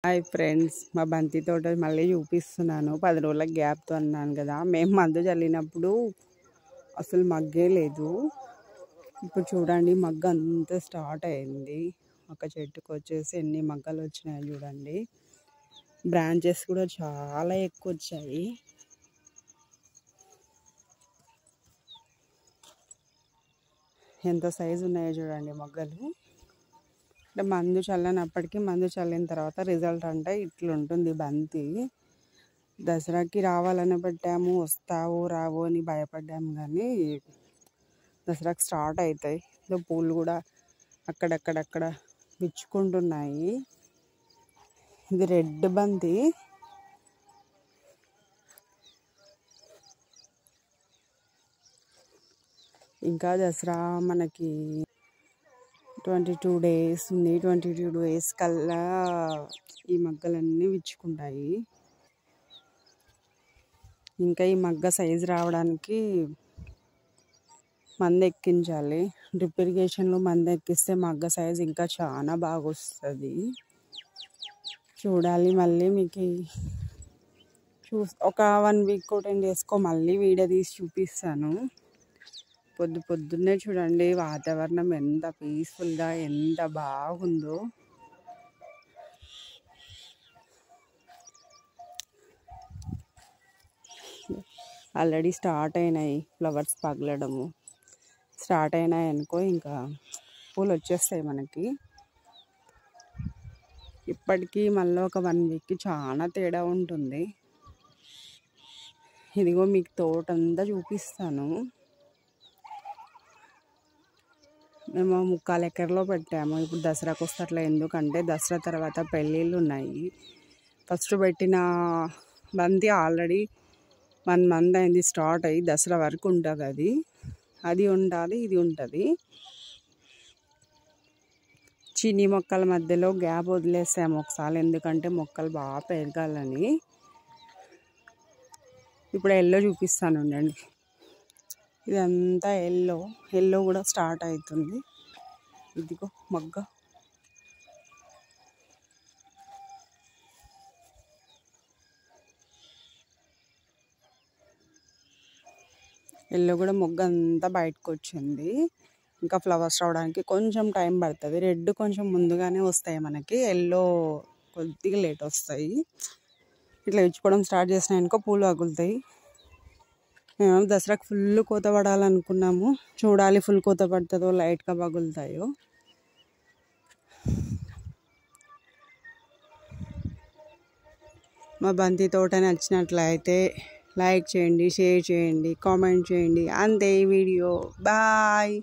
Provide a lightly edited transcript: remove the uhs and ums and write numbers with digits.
Hi friends, మా బంతి తోట మళ్ళీ చూపిస్తున్నాను. 10 రోజుల గ్యాప్తో అన్నాను కదా. మేము మందు చల్లినప్పుడు అసలు మగ్గే లేదు. ఇప్పుడు చూడండి, మగ్గ అంతా స్టార్ట్ అయింది. ఒక చెట్టుకు వచ్చేసి ఎన్ని మగ్గలు వచ్చినాయి చూడండి. బ్రాంచెస్ కూడా చాలా ఎక్కువ వచ్చాయి. ఎంత సైజు ఉన్నాయో చూడండి మొగ్గలు. అంటే మందు చల్లనప్పటికీ మందు చల్లిన తర్వాత రిజల్ట్ అంటే ఇట్లుంటుంది బంతి. దసరాకి రావాలని పెట్టాము, వస్తావో రావో అని భయపడ్డాము, కానీ దసరాకి స్టార్ట్ అవుతాయి. పూలు కూడా అక్కడక్కడక్కడ విచ్చుకుంటున్నాయి. ఇది రెడ్ బంతి. ఇంకా దసరా మనకి 22 days ఉంది. 22 days కల్లా ఈ మగ్గలన్నీ విచ్చుకుంటాయి. ఇంకా ఈ మగ్గ సైజు రావడానికి మందు ఎక్కించాలి. డ్రిప్ ఇరిగేషన్లో మందు ఎక్కిస్తే మగ్గ సైజు ఇంకా చాలా బాగా వస్తుంది. చూడాలి. మళ్ళీ మీకు ఒక 1 week 10 daysకో మళ్ళీ వీడియో తీసి చూపిస్తాను. పొద్దున్నే చూడండి వాతావరణం ఎంత పీస్ఫుల్గా ఎంత బాగుందో. ఆల్రెడీ స్టార్ట్ అయినాయి ఫ్లవర్స్ పగలడము. స్టార్ట్ అయినాయి అనుకో ఇంకా పూలు వచ్చేస్తాయి మనకి. ఇప్పటికీ మళ్ళీ ఒక 1 week చాలా తేడా ఉంటుంది. ఇదిగో మీకు తోట అంతా చూపిస్తాను. మేము 3/4 ఎకర్లో పెట్టాము. ఇప్పుడు దసరాకు వస్తే అట్లా, ఎందుకంటే దసరా తర్వాత పెళ్ళిళ్ళు ఉన్నాయి. ఫస్ట్ పెట్టిన బంతి ఆల్రెడీ 1 month అయింది స్టార్ట్ అయ్యి. దసరా వరకు ఉంటుంది. అది ఉండాలి, ఇది ఉంటుంది. చిన్ని మొక్కల మధ్యలో గ్యాప్ వదిలేసాము ఒకసారి, ఎందుకంటే మొక్కలు బాగా పెరగాలని. ఇప్పుడు ఎల్లో చూపిస్తాను ఉండండి. ఇదంతా ఎల్లో కూడా స్టార్ట్ అవుతుంది. ఇదిగో మొగ్గ. ఎల్లో కూడా మొగ్గ అంతా బయటకు వచ్చింది. ఇంకా ఫ్లవర్స్ రావడానికి కొంచెం టైం పడుతుంది. రెడ్ కొంచెం ముందుగానే వస్తాయి మనకి, ఎల్లో కొద్దిగా లేట్ వస్తాయి. ఇట్లా ఇచ్చుకోవడం స్టార్ట్ చేసినాయనుకో పూలు పగులుతాయి. మేము దసరాకు ఫుల్ కోత పడాలనుకున్నాము. చూడాలి ఫుల్ కోత పడుతుందో లైట్గా పగులుతాయో. మా బంతి తోట నచ్చినట్లయితే లైక్ చేయండి, షేర్ చేయండి, కామెంట్ చేయండి. అంతే ఈ వీడియో. బాయ్.